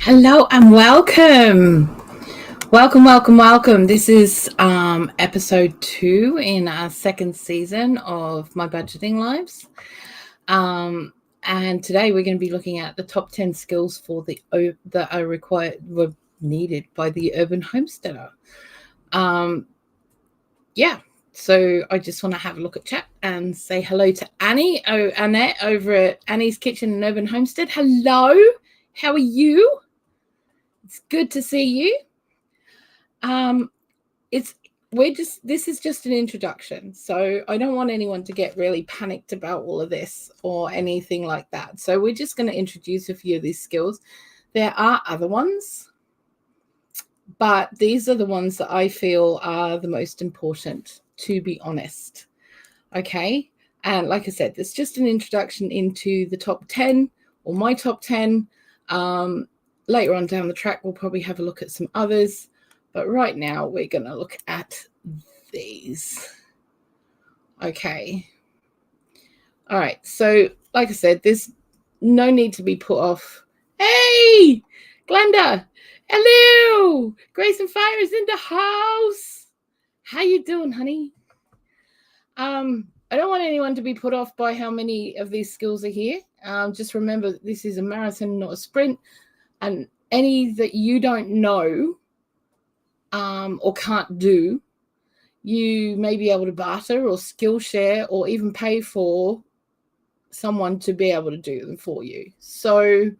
Hello and welcome. Welcome. This is episode 2 in our second season of My Budgeting Lives. And today we're going to be looking at the top 10 skills for that are needed by the urban homesteader. So I just want to have a look at chat and say hello to Annette over at Annie's Kitchen and Urban Homestead. Hello, how are you? It's good to see you. This is just an introduction, so I don't want anyone to get really panicked about all of this or anything like that. So we're just going to introduce a few of these skills. There are other ones, but these are the ones that I feel are the most important, to be honest. Okay, and like I said, it's just an introduction into the top 10 or my top 10. Later on down the track, we'll probably have a look at some others. But right now, we're going to look at these. Okay. All right. So, like I said, there's no need to be put off. Hey, Glenda. Hello. Grace and Fire is in the house. How you doing, honey? I don't want anyone to be put off by how many of these skills are here. Just remember, this is a marathon, not a sprint. And any that you don't know or can't do, you may be able to barter or skill share or even pay for someone to be able to do them for you. So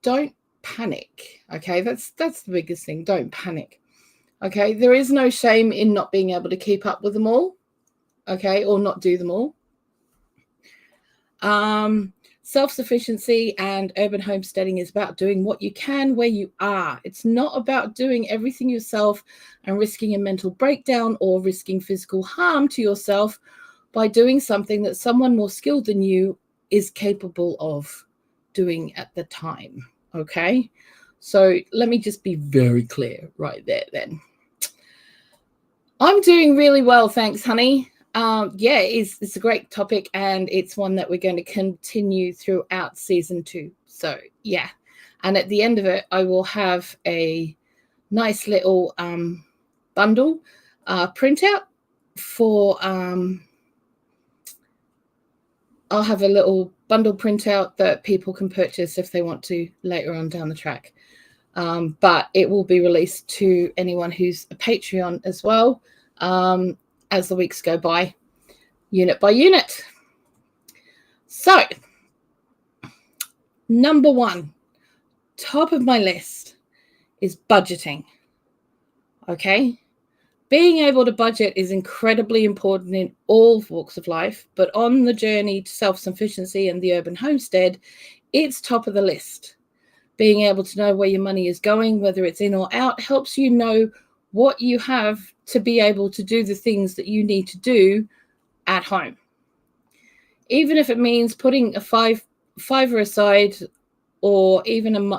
don't panic, okay? That's the biggest thing. Don't panic, okay? There is no shame in not being able to keep up with them all, okay, or not do them all. Self-sufficiency and urban homesteading is about doing what you can where you are. It's not about doing everything yourself and risking a mental breakdown or risking physical harm to yourself by doing something that someone more skilled than you is capable of doing at the time. Okay? So let me just be very clear right there then. I'm doing really well, thanks, honey. It's a great topic, and it's one that we're going to continue throughout season 2. So, yeah. And at the end of it, I will have a nice little bundle printout for, I'll have a little bundle printout that people can purchase if they want to later on down the track. But it will be released to anyone who's a Patreon as well. As the weeks go by, unit by unit. So, number 1, top of my list is budgeting. Okay? Being able to budget is incredibly important in all walks of life, but on the journey to self-sufficiency and the urban homestead, it's top of the list. Being able to know where your money is going, whether it's in or out, helps you know what you have to be able to do the things that you need to do at home. Even if it means putting a fiver aside, or even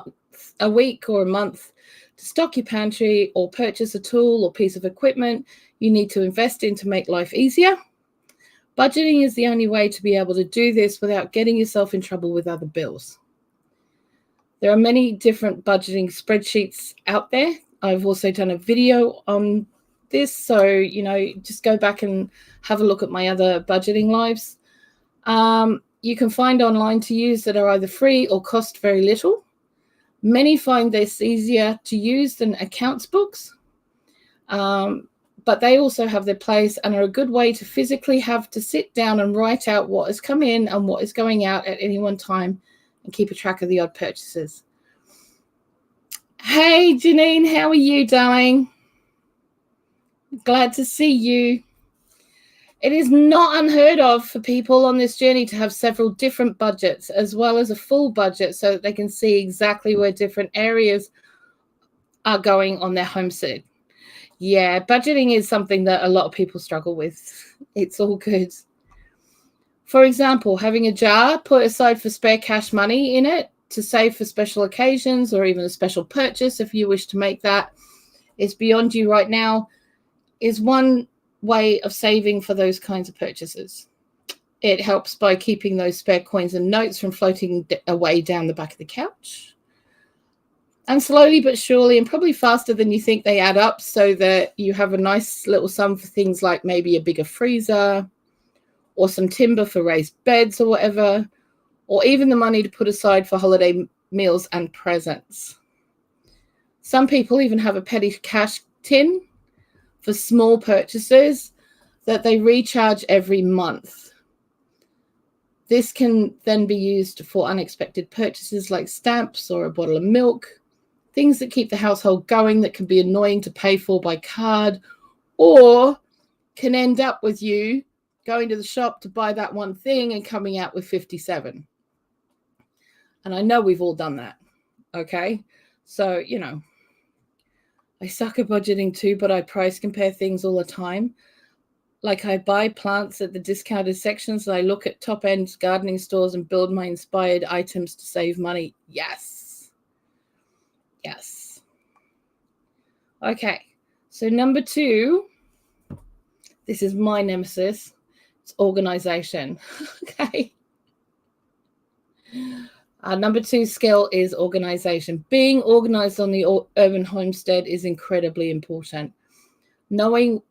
a week or a month to stock your pantry or purchase a tool or piece of equipment you need to invest in to make life easier. Budgeting is the only way to be able to do this without getting yourself in trouble with other bills. There are many different budgeting spreadsheets out there. I've also done a video on this, so just go back and have a look at my other budgeting lives. You can find online to use that are either free or cost very little. Many find this easier to use than accounts books, but they also have their place and are a good way to physically have to sit down and write out what has come in and what is going out at any one time and keep a track of the odd purchases. Hey, Janine, how are you, darling? Glad to see you. It is not unheard of for people on this journey to have several different budgets as well as a full budget so that they can see exactly where different areas are going on their homestead. Yeah, budgeting is something that a lot of people struggle with. It's all good. For example, having a jar put aside for spare cash money in it to save for special occasions or even a special purchase if you wish to make that is beyond you right now, is one way of saving for those kinds of purchases. It helps by keeping those spare coins and notes from floating away down the back of the couch. And slowly but surely, and probably faster than you think, they add up so that you have a nice little sum for things like maybe a bigger freezer or some timber for raised beds or whatever, or even the money to put aside for holiday meals and presents. Some people even have a petty cash tin for small purchases that they recharge every month. This can then be used for unexpected purchases like stamps or a bottle of milk, things that keep the household going that can be annoying to pay for by card, or can end up with you going to the shop to buy that one thing and coming out with 57. And I know we've all done that. Okay. So, you know, I suck at budgeting too, but I price compare things all the time. Like I buy plants at the discounted sections and I look at top end gardening stores and build my inspired items to save money. Yes. Yes. Okay. So number 2, this is my nemesis. It's organization. Okay. Number 2 skill is organization. Being organized on the urban homestead is incredibly important. Knowing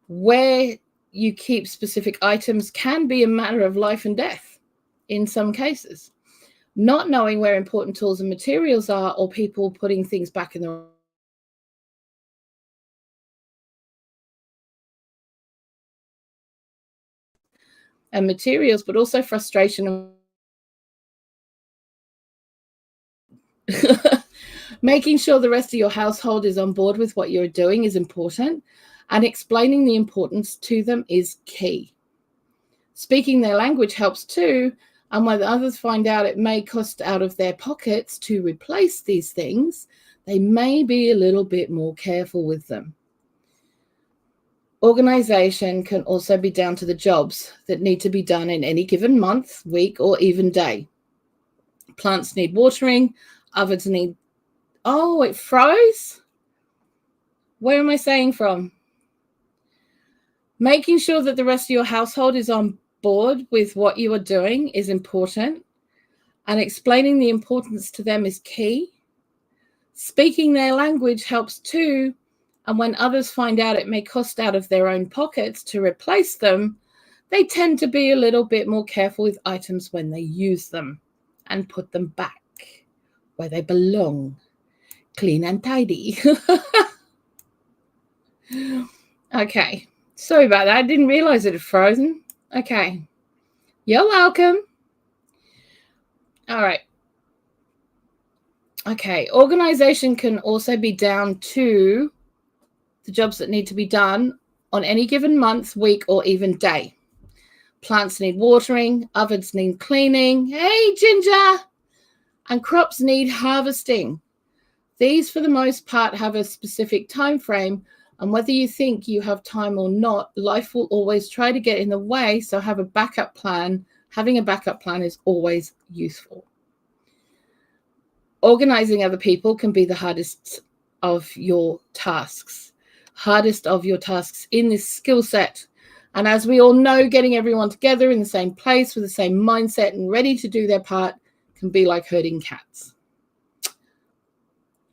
where you keep specific items can be a matter of life and death in some cases. Not knowing where important tools and materials are, or people putting things back in the and materials, but also frustration. Making sure the rest of your household is on board with what you're doing is important, and explaining the importance to them is key. Speaking their language helps too, and when others find out it may cost out of their pockets to replace these things, they may be a little bit more careful with them. Organization can also be down to the jobs that need to be done in any given month, week, or even day. Plants need watering, ovens need... Oh, it froze? Where am I saying from? Making sure that the rest of your household is on board with what you are doing is important, and explaining the importance to them is key. Speaking their language helps too, and when others find out it may cost out of their own pockets to replace them, they tend to be a little bit more careful with items when they use them and put them back where they belong, clean and tidy. Okay, sorry about that. I didn't realize it had frozen. Okay, you're welcome. All right. Okay, organization can also be down to the jobs that need to be done on any given month, week, or even day. Plants need watering, ovens need cleaning, hey Ginger, and crops need harvesting. These, for the most part, have a specific time frame, and whether you think you have time or not, life will always try to get in the way, so have a backup plan. Having a backup plan is always useful. Organizing other people can be the hardest of your tasks. Hardest of your tasks in this skill set. And as we all know, getting everyone together in the same place with the same mindset and ready to do their part can be like herding cats.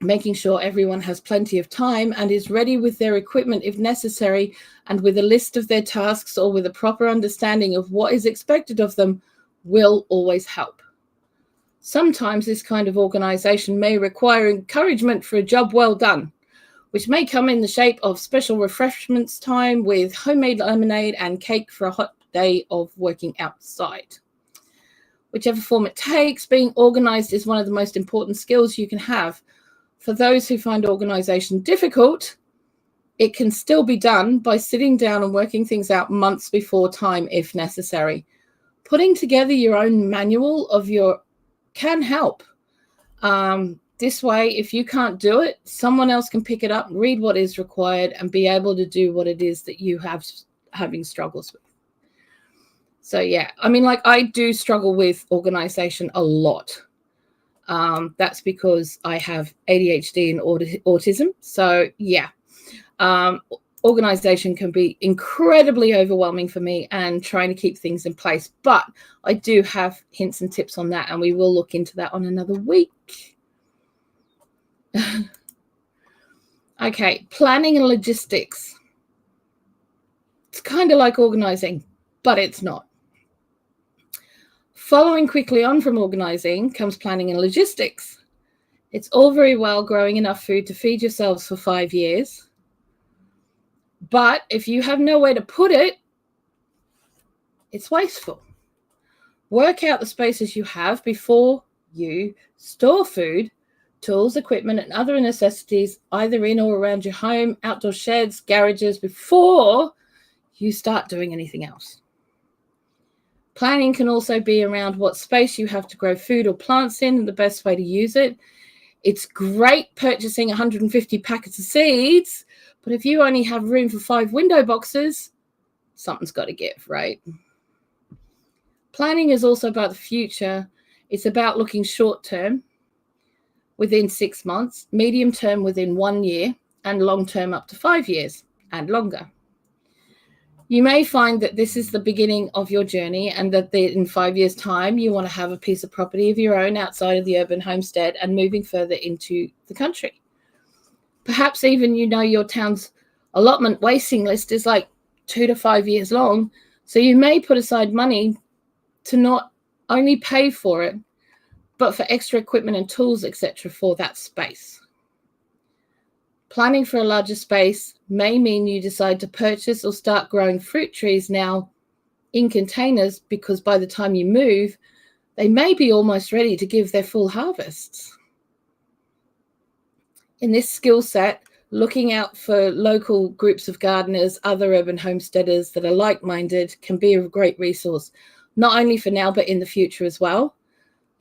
Making sure everyone has plenty of time and is ready with their equipment if necessary, and with a list of their tasks or with a proper understanding of what is expected of them, will always help. Sometimes this kind of organization may require encouragement for a job well done, which may come in the shape of special refreshments time with homemade lemonade and cake for a hot day of working outside. Whichever form it takes, being organized is one of the most important skills you can have. For those who find organization difficult, it can still be done by sitting down and working things out months before time if necessary. Putting together your own manual of your can help. This way, if you can't do it, someone else can pick it up, read what is required, and be able to do what it is that you have having struggles with. So yeah, I mean, like, I do struggle with organization a lot. That's because I have ADHD and autism. So yeah, organization can be incredibly overwhelming for me and trying to keep things in place. But I do have hints and tips on that, and we will look into that on another week. Okay, planning and logistics. It's kind of like organizing, but it's not. Following quickly on from organizing comes planning and logistics. It's all very well growing enough food to feed yourselves for 5 years, but if you have nowhere to put it, it's wasteful. Work out the spaces you have before you store food, tools, equipment, and other necessities either in or around your home, outdoor sheds, garages, before you start doing anything else. Planning can also be around what space you have to grow food or plants in and the best way to use it. It's great purchasing 150 packets of seeds, but if you only have room for 5 window boxes, something's got to give, right? Planning is also about the future. It's about looking short term, within 6 months, medium term within 1 year, and long term up to 5 years and longer. You may find that this is the beginning of your journey and that in 5 years' time, you want to have a piece of property of your own outside of the urban homestead and moving further into the country. Perhaps even your town's allotment waiting list is like 2 to 5 years long, so you may put aside money to not only pay for it, but for extra equipment and tools, etc., for that space. Planning for a larger space may mean you decide to purchase or start growing fruit trees now in containers, because by the time you move, they may be almost ready to give their full harvests. In this skill set, looking out for local groups of gardeners, other urban homesteaders that are like-minded can be a great resource, not only for now, but in the future as well.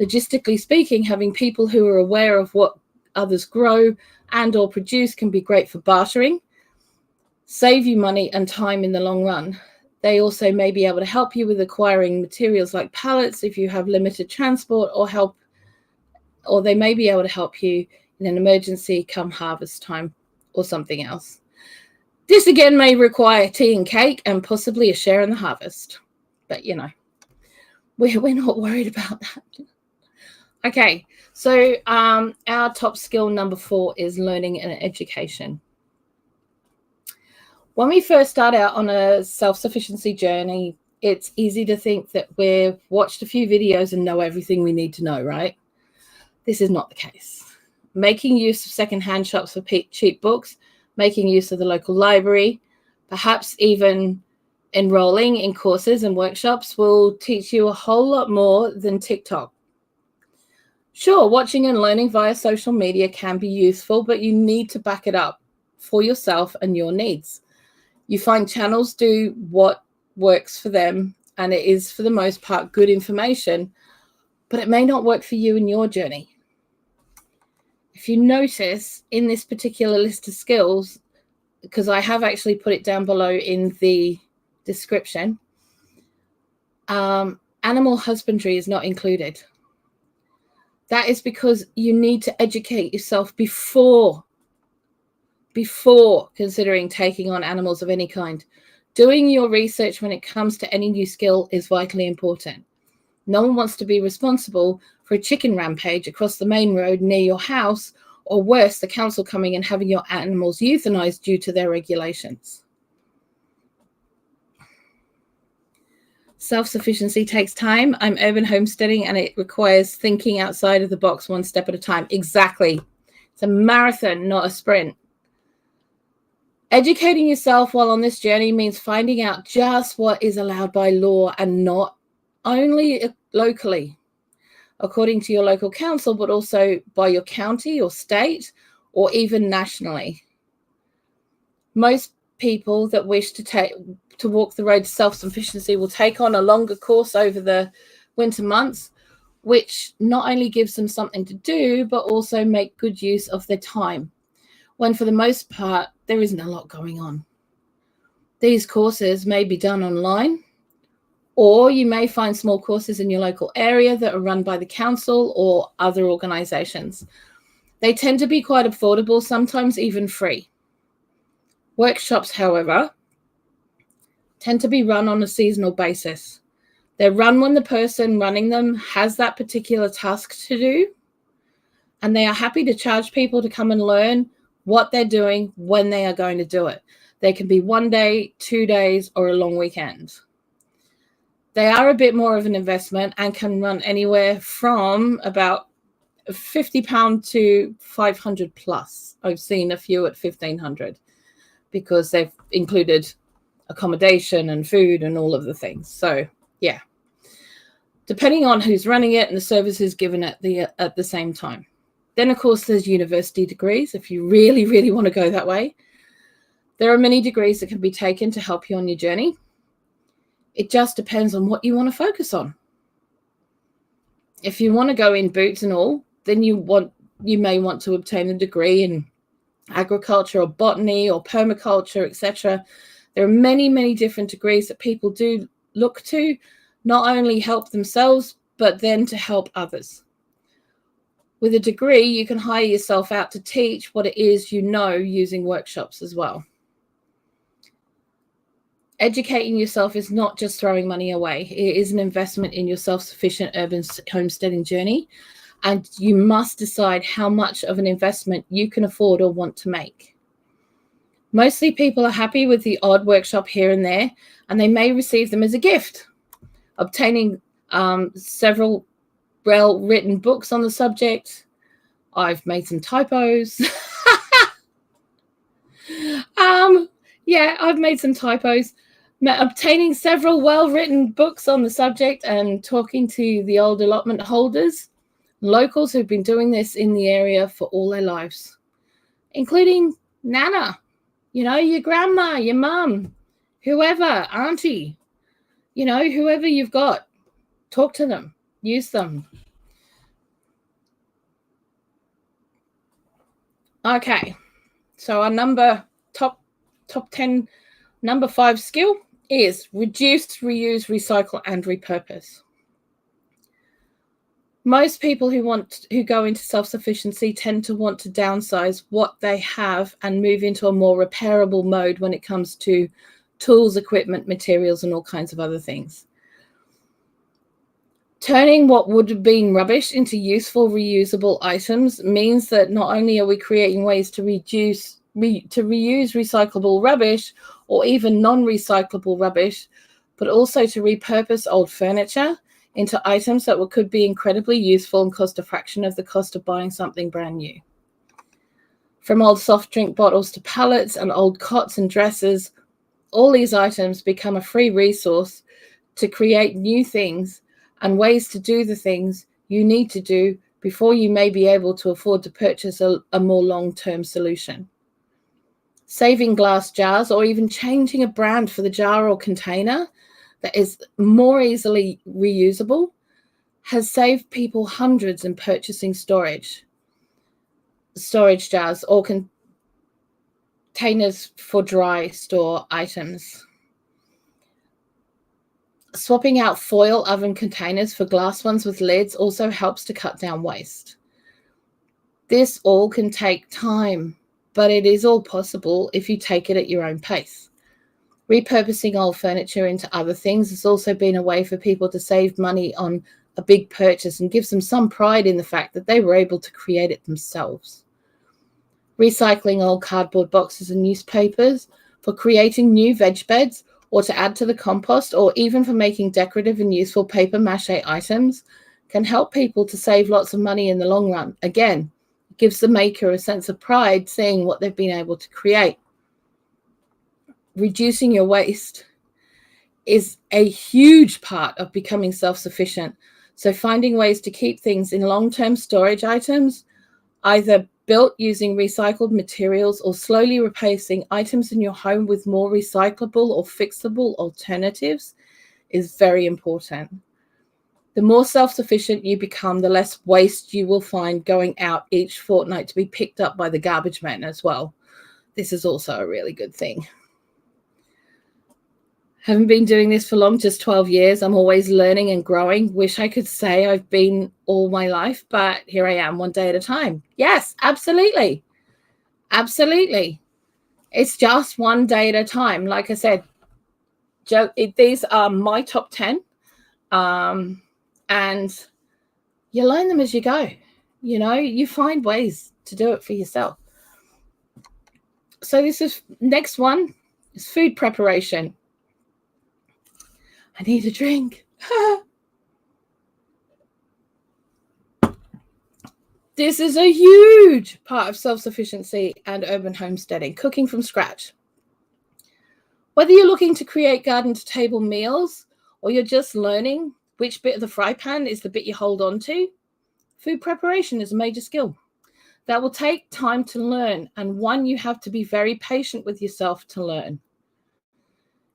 Logistically speaking, having people who are aware of what others grow and or produce can be great for bartering, save you money and time in the long run. They also may be able to help you with acquiring materials like pallets if you have limited transport, or they may be able to help you in an emergency come harvest time or something else. This again may require tea and cake and possibly a share in the harvest, but we're not worried about that. Okay, so our top skill number 4 is learning and education. When we first start out on a self-sufficiency journey, it's easy to think that we've watched a few videos and know everything we need to know, right? This is not the case. Making use of secondhand shops for cheap books, making use of the local library, perhaps even enrolling in courses and workshops will teach you a whole lot more than TikTok. Sure, watching and learning via social media can be useful, but you need to back it up for yourself and your needs. You find channels do what works for them, and it is for the most part good information, but it may not work for you in your journey. If you notice in this particular list of skills, because I have actually put it down below in the description, animal husbandry is not included. That is because you need to educate yourself before considering taking on animals of any kind. Doing your research when it comes to any new skill is vitally important. No one wants to be responsible for a chicken rampage across the main road near your house, or worse, the council coming and having your animals euthanized due to their regulations. Self-sufficiency takes time. I'm urban homesteading, and it requires thinking outside of the box one step at a time. Exactly. It's a marathon, not a sprint. Educating yourself while on this journey means finding out just what is allowed by law, and not only locally, according to your local council, but also by your county or state, or even nationally. Most people that wish to walk the road to self-sufficiency will take on a longer course over the winter months, which not only gives them something to do, but also make good use of their time, when for the most part, there isn't a lot going on. These courses may be done online, or you may find small courses in your local area that are run by the council or other organizations. They tend to be quite affordable, sometimes even free. Workshops, however, tend to be run on a seasonal basis. They're run when the person running them has that particular task to do. And they are happy to charge people to come and learn what they're doing when they are going to do it. They can be 1 day, 2 days, or a long weekend. They are a bit more of an investment and can run anywhere from about £50 to 500 plus. I've seen a few at 1,500 because they've included accommodation and food and all of the things. So yeah, depending on who's running it and the services given at the same time. Then of course there's university degrees if you really, really want to go that way. There are many degrees that can be taken to help you on your journey. It just depends on what you want to focus on. If you want to go in boots and all, then you may want to obtain a degree in agriculture or botany or permaculture, etc. There are many, many different degrees that people do look to not only help themselves, but then to help others. With a degree, you can hire yourself out to teach what it is you know using workshops as well. Educating yourself is not just throwing money away. It is an investment in your self-sufficient urban homesteading journey, and you must decide how much of an investment you can afford or want to make. Mostly people are happy with the odd workshop here and there, and they may receive them as a gift. Obtaining several well-written books on the subject. I've made some typos. I've made some typos. Obtaining several well-written books on the subject and talking to the old allotment holders, locals who've been doing this in the area for all their lives, including Nana, your grandma, your mum, whoever, auntie, whoever you've got, talk to them, use them. Okay, so our top 10, number 5 skill is reduce, reuse, recycle, and repurpose. Most people who go into self-sufficiency tend to want to downsize what they have and move into a more repairable mode when it comes to tools, equipment, materials, and all kinds of other things. Turning what would have been rubbish into useful, reusable items means that not only are we creating ways to reuse recyclable rubbish or even non-recyclable rubbish, but also to repurpose old furniture into items that could be incredibly useful and cost a fraction of the cost of buying something brand new. From old soft drink bottles to pallets and old cots and dressers, all these items become a free resource to create new things and ways to do the things you need to do before you may be able to afford to purchase a more long-term solution. Saving glass jars or even changing a brand for the jar or container that is more easily reusable has saved people hundreds in purchasing storage jars or containers for dry store items. Swapping out foil oven containers for glass ones with lids also helps to cut down waste. This all can take time, but it is all possible if you take it at your own pace. Repurposing old furniture into other things has also been a way for people to save money on a big purchase and gives them some pride in the fact that they were able to create it themselves. Recycling old cardboard boxes and newspapers for creating new veg beds or to add to the compost or even for making decorative and useful paper mache items can help people to save lots of money in the long run. Again, it gives the maker a sense of pride seeing what they've been able to create. Reducing your waste is a huge part of becoming self-sufficient. So finding ways to keep things in long-term storage items, either built using recycled materials or slowly replacing items in your home with more recyclable or fixable alternatives is very important. The more self-sufficient you become, the less waste you will find going out each fortnight to be picked up by the garbage man as well. This is also a really good thing. Haven't been doing this for long, just 12 years. I'm always learning and growing. Wish I could say I've been all my life, but here I am, one day at a time. Yes, absolutely. Absolutely. It's just one day at a time. Like I said, these are my top 10. And you learn them as you go. You know, you find ways to do it for yourself. So this is next one is food preparation. I need a drink. This is a huge part of self-sufficiency and urban homesteading, cooking from scratch. Whether you're looking to create garden-to-table meals or you're just learning which bit of the fry pan is the bit you hold on to, food preparation is a major skill that will take time to learn, and one you have to be very patient with yourself to learn.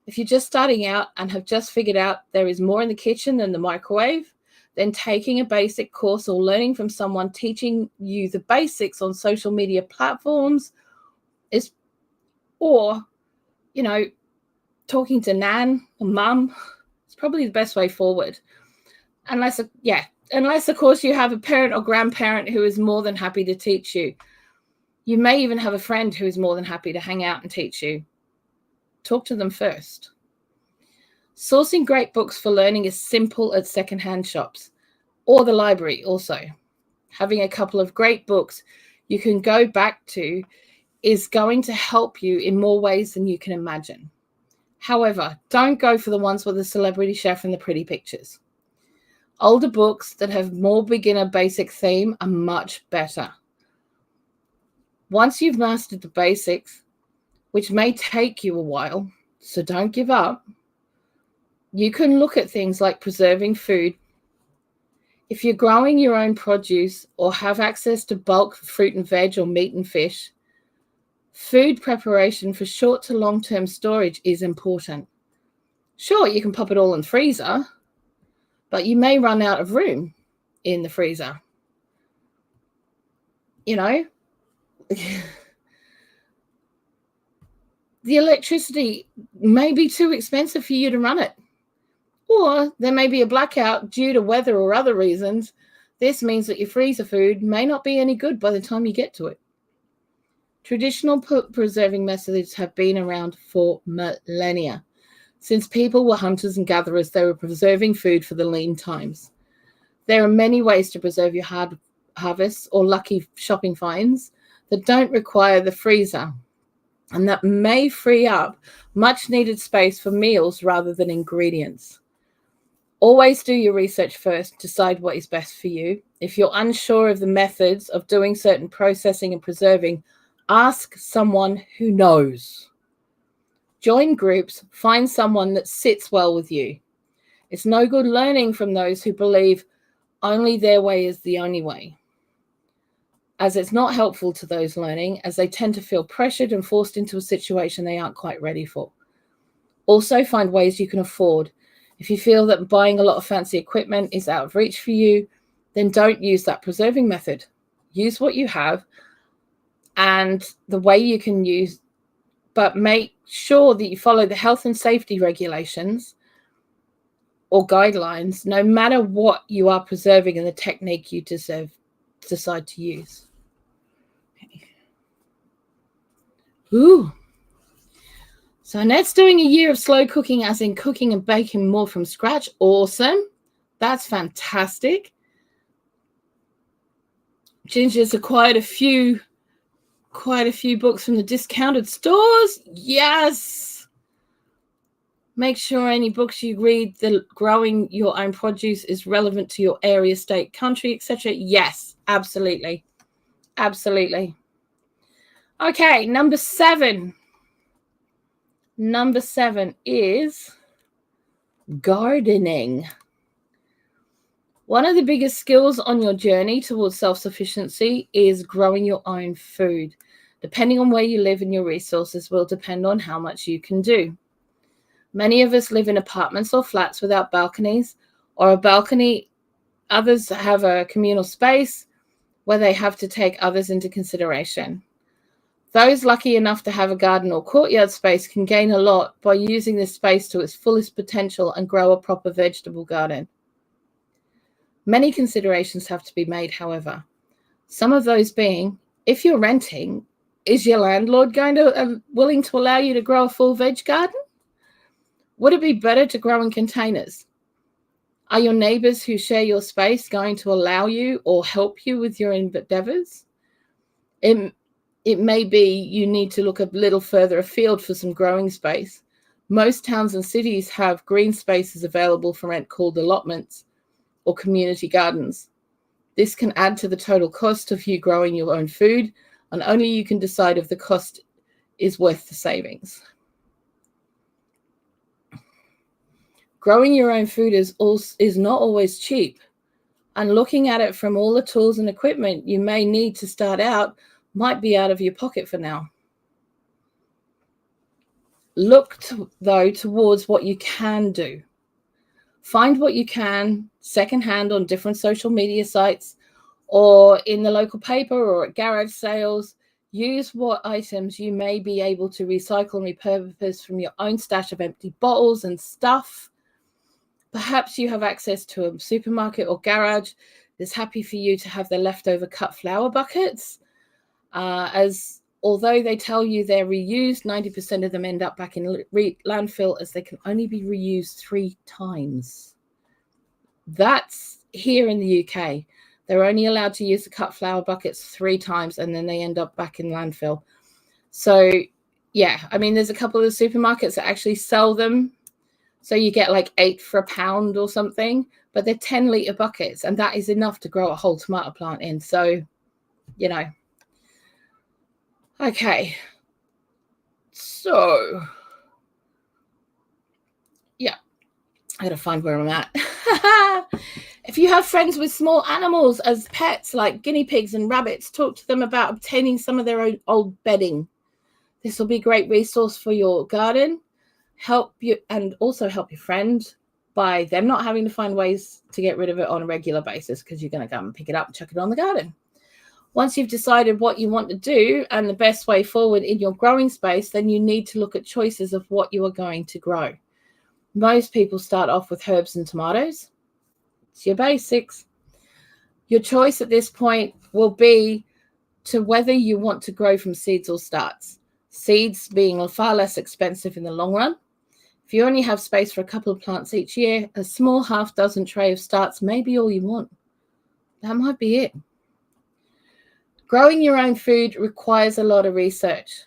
If you're just starting out and have just figured out there is more in the kitchen than the microwave, then taking a basic course or learning from someone teaching you the basics on social media platforms is, or, you know, talking to nan or mum, it's probably the best way forward. Unless, of course, you have a parent or grandparent who is more than happy to teach you. You may even have a friend who is more than happy to hang out and teach you. Talk to them first. Sourcing great books for learning is simple at secondhand shops or the library also. Having a couple of great books you can go back to is going to help you in more ways than you can imagine. However, don't go for the ones with the celebrity chef and the pretty pictures. Older books that have more beginner basic theme are much better. Once you've mastered the basics, which may take you a while, so don't give up, you can look at things like preserving food. If you're growing your own produce or have access to bulk fruit and veg or meat and fish, food preparation for short to long-term storage is important. Sure, you can pop it all in the freezer, but you may run out of room in the freezer. You know, the electricity may be too expensive for you to run it. Or there may be a blackout due to weather or other reasons. This means that your freezer food may not be any good by the time you get to it. Traditional preserving methods have been around for millennia. Since people were hunters and gatherers, they were preserving food for the lean times. There are many ways to preserve your hard harvests or lucky shopping finds that don't require the freezer, and that may free up much needed space for meals rather than ingredients. Always do your research first, decide what is best for you. If you're unsure of the methods of doing certain processing and preserving, ask someone who knows. Join groups, find someone that sits well with you. It's no good learning from those who believe only their way is the only way, as it's not helpful to those learning, as they tend to feel pressured and forced into a situation they aren't quite ready for. Also, find ways you can afford. If you feel that buying a lot of fancy equipment is out of reach for you, then don't use that preserving method. Use what you have and the way you can use, but make sure that you follow the health and safety regulations or guidelines, no matter what you are preserving and the technique you decide to use. Okay. Ooh. So Annette's doing a year of slow cooking, as in cooking and baking more from scratch. Awesome. That's fantastic. Ginger's acquired quite a few books from the discounted stores. Yes. Make sure any books you read that growing your own produce is relevant to your area, state, country, etc. Yes, absolutely. Absolutely. Okay, number 7. Number 7 is gardening. One of the biggest skills on your journey towards self-sufficiency is growing your own food. Depending on where you live and your resources will depend on how much you can do. Many of us live in apartments or flats without balconies or a balcony. Others have a communal space where they have to take others into consideration. Those lucky enough to have a garden or courtyard space can gain a lot by using this space to its fullest potential and grow a proper vegetable garden. Many considerations have to be made, however. Some of those being, if you're renting, is your landlord going to willing to allow you to grow a full veg garden? Would it be better to grow in containers? Are your neighbors who share your space going to allow you or help you with your endeavors? It may be you need to look a little further afield for some growing space. Most towns and cities have green spaces available for rent called allotments or community gardens. This can add to the total cost of you growing your own food, and only you can decide if the cost is worth the savings. Growing your own food is not always cheap, and looking at it from all the tools and equipment you may need to start out might be out of your pocket for now. Look, though, towards what you can do. Find what you can secondhand on different social media sites or in the local paper or at garage sales. Use what items you may be able to recycle and repurpose from your own stash of empty bottles and stuff. Perhaps you have access to a supermarket or garage that's happy for you to have their leftover cut flower buckets. As although they tell you they're reused, 90% of them end up back in landfill as they can only be reused 3 times. That's here in the UK. They're only allowed to use the cut flower buckets 3 times and then they end up back in landfill. So, yeah, I mean, there's a couple of supermarkets that actually sell them. So you get like 8 for £1 or something, but they're 10-litre buckets, and that is enough to grow a whole tomato plant in. So, you know. Okay. So, yeah, I gotta find where I'm at. If you have friends with small animals as pets, like guinea pigs and rabbits, talk to them about obtaining some of their own old bedding. This will be a great resource for your garden. Help you and also help your friend by them not having to find ways to get rid of it on a regular basis, because you're going to go and pick it up and chuck it on the garden. Once you've decided what you want to do and the best way forward in your growing space, then you need to look at choices of what you are going to grow. Most people start off with herbs and tomatoes. It's your basics. Your choice at this point will be to whether you want to grow from seeds or starts. Seeds being far less expensive in the long run. If you only have space for a couple of plants each year, a small half-dozen tray of starts may be all you want. That might be it. Growing your own food requires a lot of research.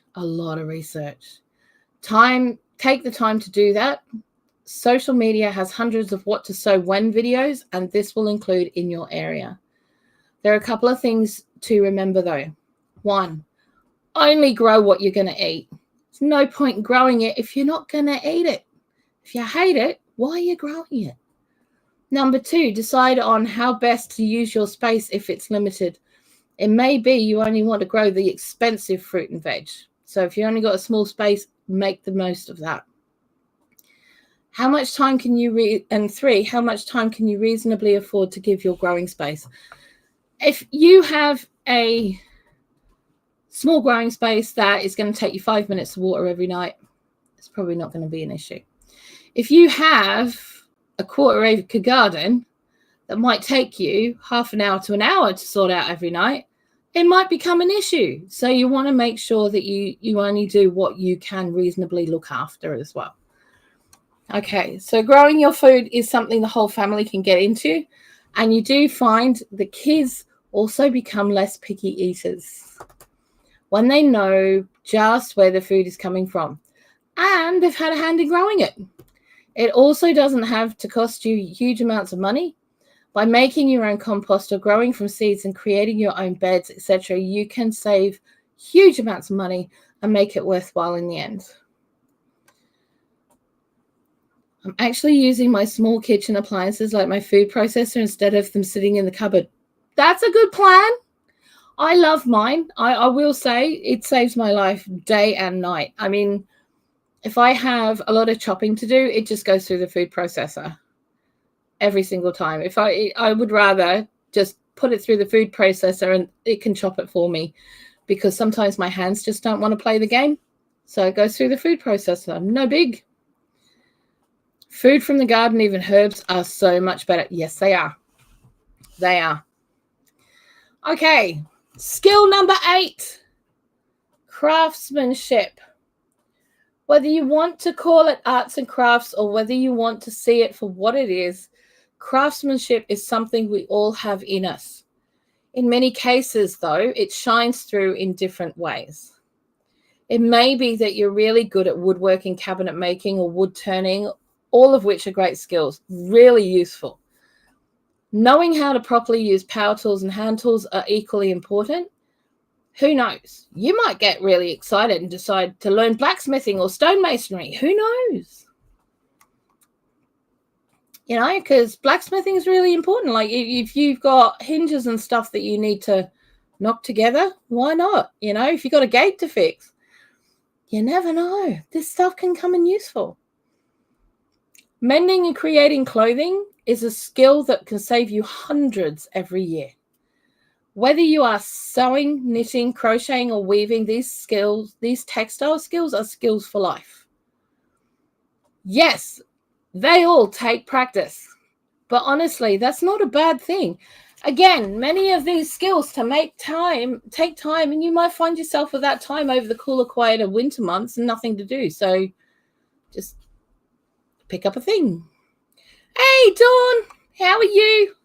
Take the time to do that. Social media has hundreds of what to sow when videos, and this will include in your area. There are a couple of things to remember though. 1, only grow what you're going to eat. There's no point in growing it if you're not going to eat it. If you hate it, why are you growing it? Number 2, decide on how best to use your space if it's limited. It may be you only want to grow the expensive fruit and veg. So if you only got a small space, make the most of that. How much time can you and 3, how much time can you reasonably afford to give your growing space? If you have a small growing space that is going to take you 5 minutes to water every night, it's probably not going to be an issue. If you have a quarter-acre garden that might take you half an hour to an hour to sort out every night, it might become an issue. So you want to make sure that you only do what you can reasonably look after as well. Okay, so growing your food is something the whole family can get into, and you do find the kids also become less picky eaters when they know just where the food is coming from and they've had a hand in growing it. It also doesn't have to cost you huge amounts of money. By making your own compost or growing from seeds and creating your own beds, etc., you can save huge amounts of money and make it worthwhile in the end. I'm actually using my small kitchen appliances like my food processor instead of them sitting in the cupboard. That's a good plan. I love mine. I will say it saves my life day and night. I mean, if I have a lot of chopping to do, it just goes through the food processor every single time. If I would rather just put it through the food processor and it can chop it for me, because sometimes my hands just don't want to play the game. So it goes through the food processor. No big. Food from the garden, even herbs, are so much better. Yes, they are. They are. Okay. Skill number 8. Craftsmanship. Whether you want to call it arts and crafts or whether you want to see it for what it is, Craftsmanship is something we all have in us. In many cases, though, it shines through in different ways. It may be that you're really good at woodworking, cabinet making, or wood turning, all of which are great skills, really useful. Knowing how to properly use power tools and hand tools are equally important. Who knows? You might get really excited and decide to learn blacksmithing or stonemasonry. Who knows? You know, because blacksmithing is really important. Like if you've got hinges and stuff that you need to knock together, why not? You know, if you've got a gate to fix, you never know. This stuff can come in useful. Mending and creating clothing is a skill that can save you hundreds every year. Whether you are sewing, knitting, crocheting, or weaving, these skills, these textile skills are skills for life. Yes, they all take practice, but honestly, that's not a bad thing. Again, many of these skills take time, and you might find yourself with that time over the cooler, quieter winter months and nothing to do. So just pick up a thing. Hey, Dawn, how are you?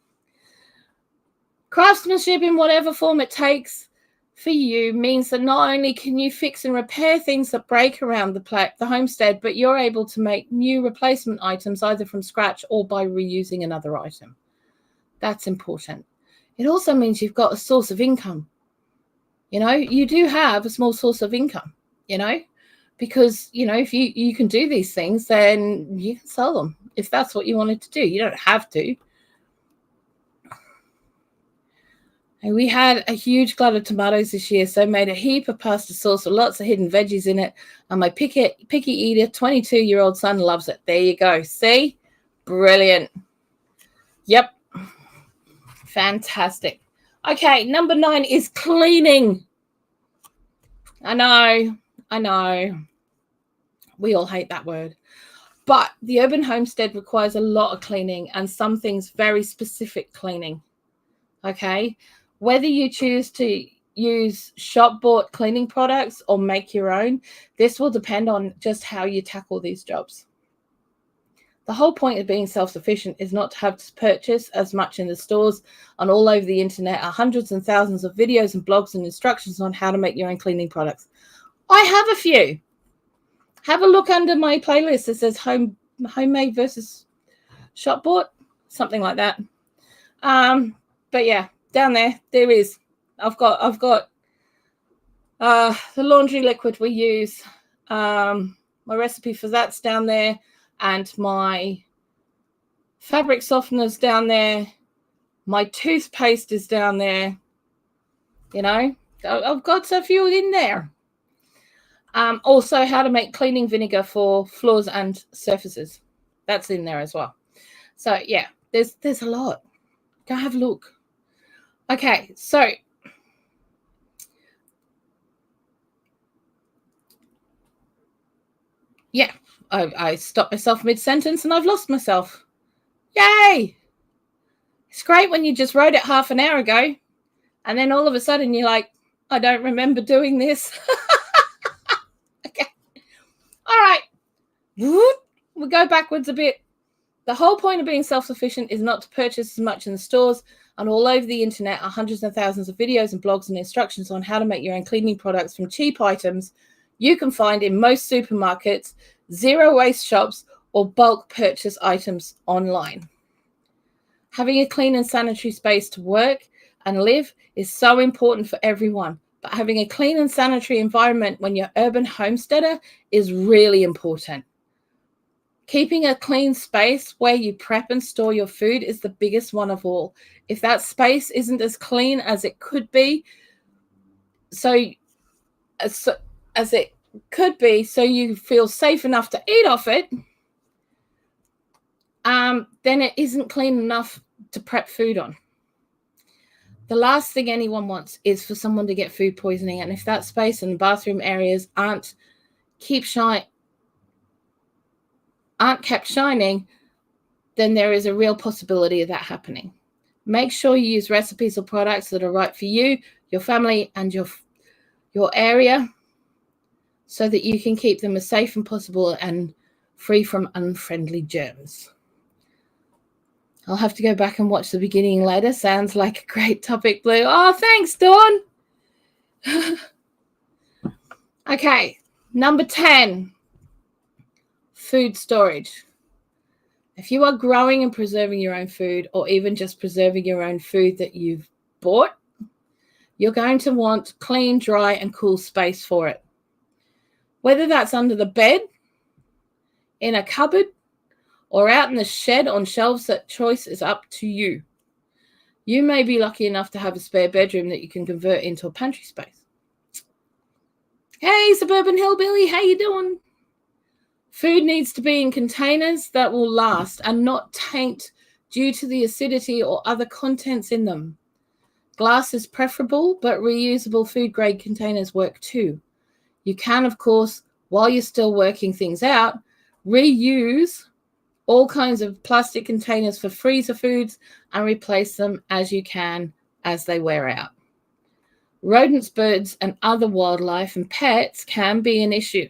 Craftsmanship in whatever form it takes for you means that not only can you fix and repair things that break around the homestead, but you're able to make new replacement items either from scratch or by reusing another item. That's important. It also means you've got a source of income. You know, you do have a small source of income, you know, because, you know, if you can do these things, then you can sell them if that's what you wanted to do. You don't have to. And we had a huge glut of tomatoes this year, so made a heap of pasta sauce with lots of hidden veggies in it. And my picky eater, 22-year-old son loves it. There you go. See? Brilliant. Yep. Fantastic. Okay, number 9 is cleaning. I know. We all hate that word. But the urban homestead requires a lot of cleaning and some things very specific cleaning. Okay? Whether you choose to use shop-bought cleaning products or make your own, this will depend on just how you tackle these jobs. The whole point of being self-sufficient is not to have to purchase as much in the stores, and all over the internet are hundreds and thousands of videos and blogs and instructions on how to make your own cleaning products. I have a few. Have a look under my playlist. It says homemade versus shop-bought, something like that. But yeah. Down there is. I've got the laundry liquid we use. My recipe for that's down there, and my fabric softener's down there. My toothpaste is down there. You know, I've got a few in there. Also, how to make cleaning vinegar for floors and surfaces. That's in there as well. So yeah, there's a lot. Go have a look. Okay, so yeah, I stopped myself mid-sentence and I've lost myself. Yay! It's great when you just wrote it half an hour ago and then all of a sudden you're like, I don't remember doing this. Okay. All right. We'll go backwards a bit. The whole point of being self-sufficient is not to purchase as much in the stores, and all over the internet are hundreds of thousands of videos and blogs and instructions on how to make your own cleaning products from cheap items you can find in most supermarkets, zero waste shops, or bulk purchase items online. Having a clean and sanitary space to work and live is so important for everyone, but having a clean and sanitary environment when you're urban homesteader is really important. Keeping a clean space where you prep and store your food is the biggest one of all. If that space isn't as clean as it could be, so you feel safe enough to eat off it, then it isn't clean enough to prep food on. The last thing anyone wants is for someone to get food poisoning, and if that space and the bathroom areas aren't kept shining, then there is a real possibility of that happening. Make sure you use recipes or products that are right for you, your family, and your area, so that you can keep them as safe as possible and free from unfriendly germs. I'll have to go back and watch the beginning later. Sounds like a great topic, Blue. Oh, thanks, Dawn. Okay, number 10, food storage. If you are growing and preserving your own food, or even just preserving your own food that you've bought, you're going to want clean, dry, and cool space for it. Whether that's under the bed, in a cupboard, or out in the shed on shelves, that choice is up to you. You may be lucky enough to have a spare bedroom that you can convert into a pantry space. Hey, Suburban Hillbilly, how you doing? Food needs to be in containers that will last and not taint due to the acidity or other contents in them. Glass is preferable, but reusable food-grade containers work too. You can, of course, while you're still working things out, reuse all kinds of plastic containers for freezer foods and replace them as you can as they wear out. Rodents, birds, and other wildlife and pets can be an issue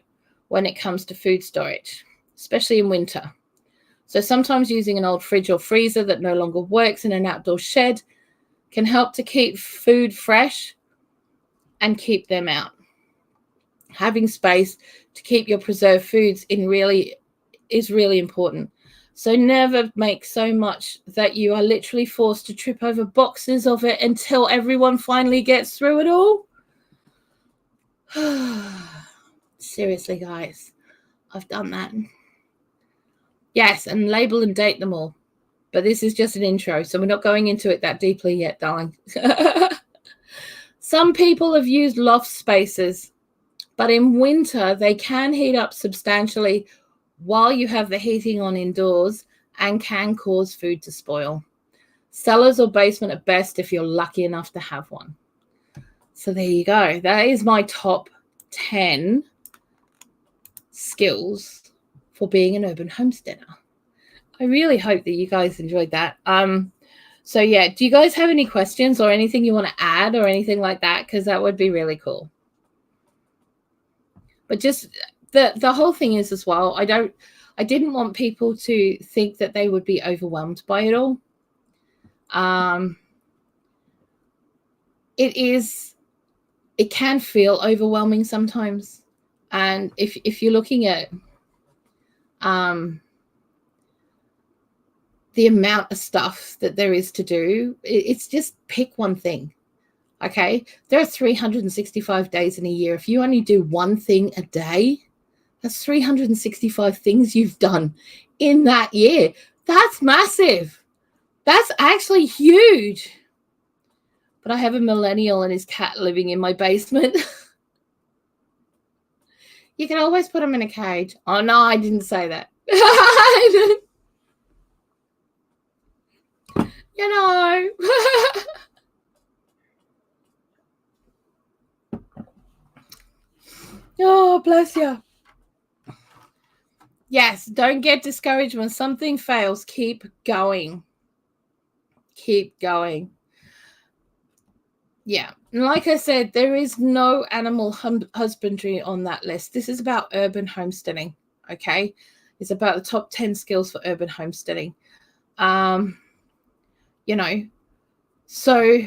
when it comes to food storage, especially in winter. So sometimes using an old fridge or freezer that no longer works in an outdoor shed can help to keep food fresh and keep them out. Having space to keep your preserved foods in is really important. So never make so much that you are literally forced to trip over boxes of it until everyone finally gets through it all. Seriously, guys, I've done that. Yes, and label and date them all. But this is just an intro, so we're not going into it that deeply yet, darling. Some people have used loft spaces, but in winter they can heat up substantially while you have the heating on indoors and can cause food to spoil. Cellars or basement at best if you're lucky enough to have one. So there you go. That is my top 10 skills for being an urban homesteader. I really hope that you guys enjoyed that. So yeah, do you guys have any questions or anything you want to add or anything like that? Because that would be really cool. But just the whole thing is as well, I didn't want people to think that they would be overwhelmed by it all. It can feel overwhelming sometimes. And if you're looking at the amount of stuff that there is to do, it's just pick one thing. Okay, there are 365 days in a year. If you only do one thing a day, that's 365 things you've done in that year. That's massive. That's actually huge. But I have a millennial and his cat living in my basement. You can always put him in a cage. Oh, no, I didn't say that. You know. Oh, bless you. Yes, don't get discouraged when something fails. Keep going. Keep going. Yeah, and like I said, there is no animal husbandry on that list. This is about urban homesteading, okay? It's about the top 10 skills for urban homesteading. You know, so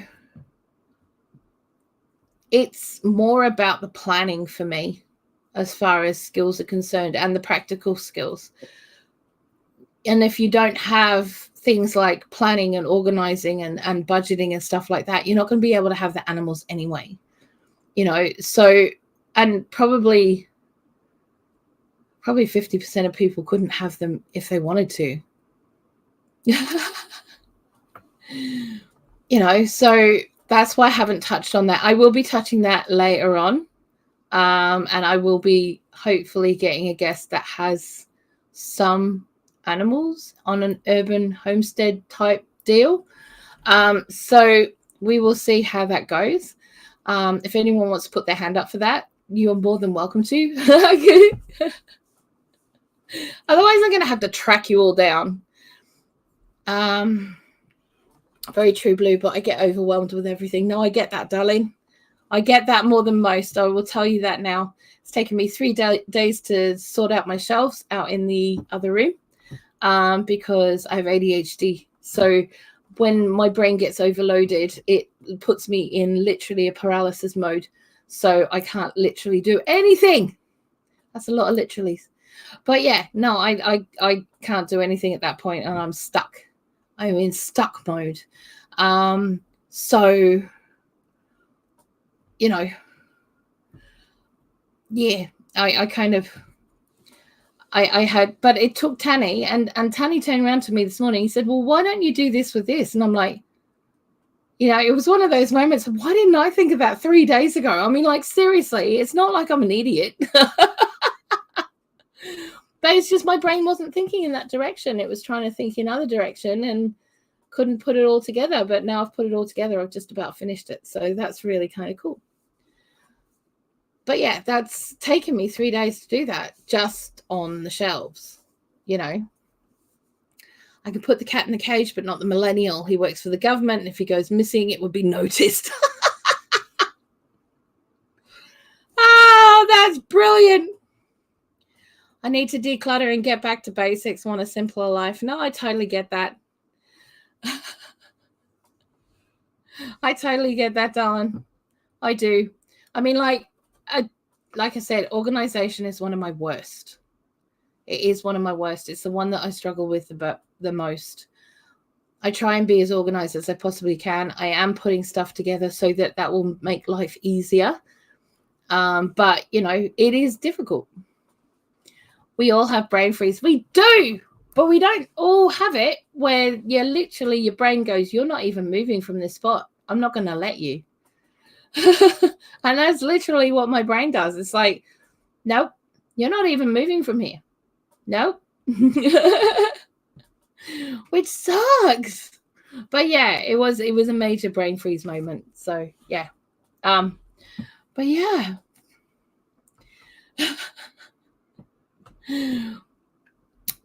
it's more about the planning for me as far as skills are concerned and the practical skills. And if you don't have things like planning and organizing and budgeting and stuff like that, you're not going to be able to have the animals anyway, you know. So, and probably 50% of people couldn't have them if they wanted to. You know, so that's why I haven't touched on that. I will be touching that later on. And I will be hopefully getting a guest that has some animals on an urban homestead type deal. So we will see how that goes. If anyone wants to put their hand up for that, you're more than welcome to. Otherwise, I'm going to have to track you all down. Very true, Blue, but I get overwhelmed with everything. No, I get that, darling. I get that more than most. I will tell you that now. It's taken me 3 days to sort out my shelves out in the other room because I have ADHD. So when my brain gets overloaded, it puts me in literally a paralysis mode. So I can't literally do anything. That's a lot of literallys. But yeah, no, I can't do anything at that point, and I'm stuck. I'm in stuck mode. So, you know, yeah, I kind of, I had, but it took Tanny, and Tanny turned around to me this morning. He said, well, why don't you do this with this? And I'm like, you know, it was one of those moments of, why didn't I think of that 3 days ago? I mean, like, seriously, it's not like I'm an idiot. But it's just my brain wasn't thinking in that direction. It was trying to think in other direction and couldn't put it all together. But now I've put it all together. I've just about finished it. So that's really kind of cool. But yeah, that's taken me 3 days to do that just on the shelves. You know, I could put the cat in the cage, but not the millennial. He works for the government, and if he goes missing, it would be noticed. Oh, that's brilliant. I need to declutter and get back to basics, want a simpler life. No, I totally get that. I totally get that, darling. I do. I mean, like I said, organization is one of my worst. It is one of my worst. It's the one that I struggle with the most. I try and be as organized as I possibly can. I am putting stuff together so that will make life easier. But, you know, it is difficult. We all have brain freeze. We do, but we don't all have it where literally your brain goes, you're not even moving from this spot. I'm not going to let you. And that's literally what my brain does. It's like, nope, you're not even moving from here. Nope. Which sucks. But yeah, it was a major brain freeze moment. So yeah. But yeah.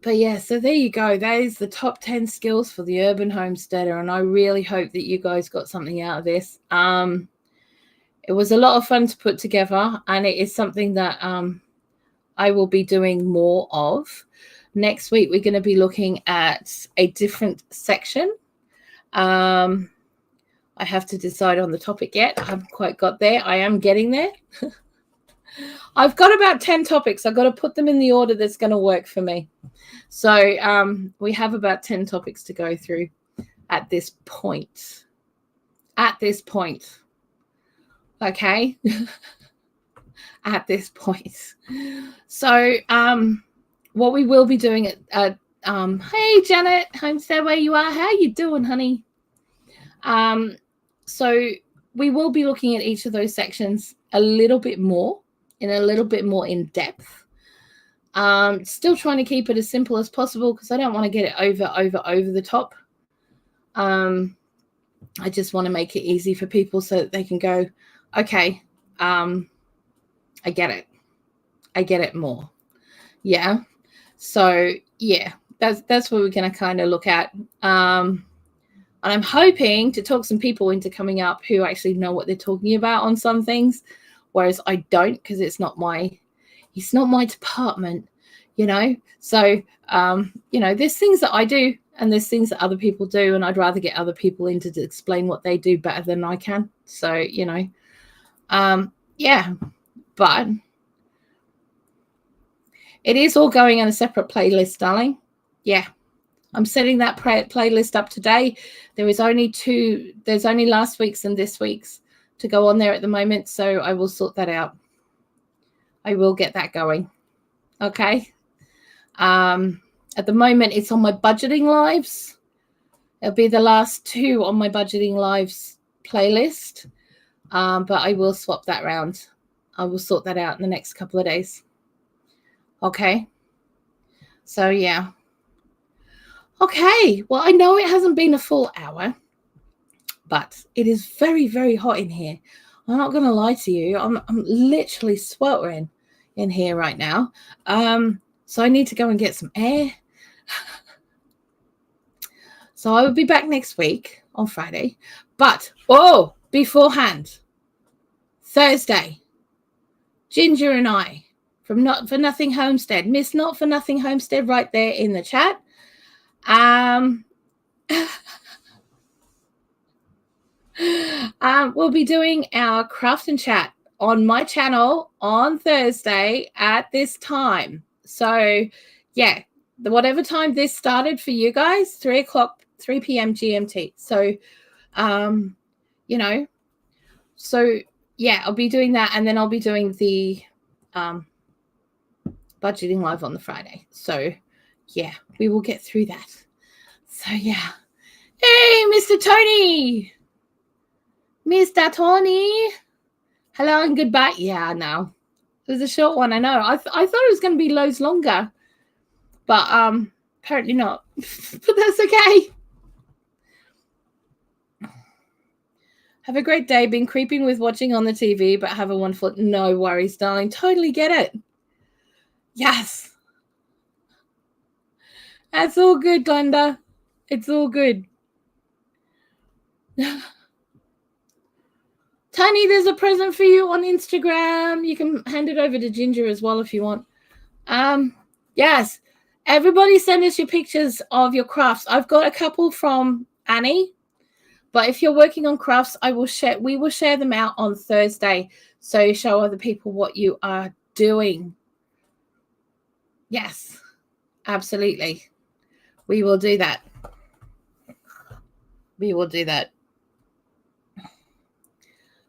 But yeah, so there you go. That is the top 10 skills for the urban homesteader, and I really hope that you guys got something out of this. It was a lot of fun to put together, and it is something that I will be doing more of. Next week, we're going to be looking at a different section. I have to decide on the topic yet. I haven't quite got there. I am getting there. I've got about 10 topics. I've got to put them in the order that's going to work for me. So we have about 10 topics to go through at this point. Okay. At this point. So what we will be doing hey Janet, Homestead, where you are, how you doing, honey? So we will be looking at each of those sections a little bit more in depth. Still trying to keep it as simple as possible because I don't want to get it over the top. I just want to make it easy for people so that they can go, okay, I get it more. Yeah. So yeah, that's what we're going to kind of look at. And I'm hoping to talk some people into coming up who actually know what they're talking about on some things, whereas I don't, because it's not my department, you know. So you know, there's things that I do and there's things that other people do, and I'd rather get other people in to explain what they do better than I can. So, you know, yeah, but it is all going on a separate playlist, darling. Yeah, I'm setting that playlist up today. There's only last week's and this week's to go on there at the moment, so I will sort that out. I will get that going. Okay. At the moment, it's on my budgeting lives. It'll be the last 2 on my budgeting lives playlist, but I will swap that around. I will sort that out in the next couple of days. Okay. So yeah. Okay. Well, I know it hasn't been a full hour, but it is very, very hot in here. I'm not going to lie to you. I'm literally sweltering in here right now. So I need to go and get some air. So I will be back next week on Friday. But, beforehand, Thursday, Ginger and I, from Not For Nothing Homestead, Miss Not For Nothing Homestead right there in the chat. We'll be doing our craft and chat on my channel on Thursday at this time. So, yeah, whatever time this started for you guys, 3 p.m. GMT. So, you know, so yeah, I'll be doing that, and then I'll be doing the budgeting live on the Friday. So, yeah, we will get through that. So, yeah. Hey, Mr. Tony. Mr. Tony. Hello and goodbye. Yeah, no. It was a short one, I know. I thought it was going to be loads longer. But apparently not. But that's okay. Have a great day. Been creeping with watching on the TV, but have a wonderful... No worries, darling. Totally get it. Yes. That's all good, Glenda. It's all good. Tony, there's a present for you on Instagram. You can hand it over to Ginger as well if you want. Yes. Everybody send us your pictures of your crafts. I've got a couple from Annie, but if you're working on crafts, we will share them out on Thursday, so you show other people what you are doing. Yes, absolutely. We will do that. We will do that.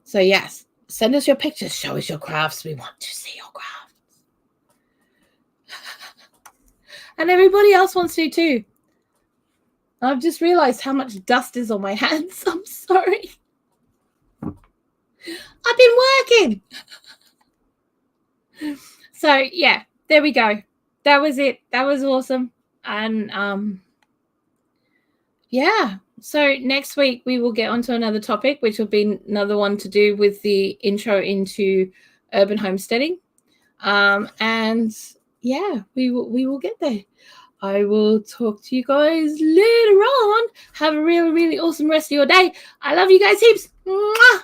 So, yes, send us your pictures. Show us your crafts. We want to see your crafts. And everybody else wants to too. I've just realized how much dust is on my hands. I'm sorry. I've been working. So, yeah, there we go. That was it. That was awesome. And, yeah. So next week we will get onto another topic, which will be another one to do with the intro into urban homesteading. And yeah, we will get there. I will talk to you guys later on. Have a really, really awesome rest of your day. I love you guys heaps. Mwah!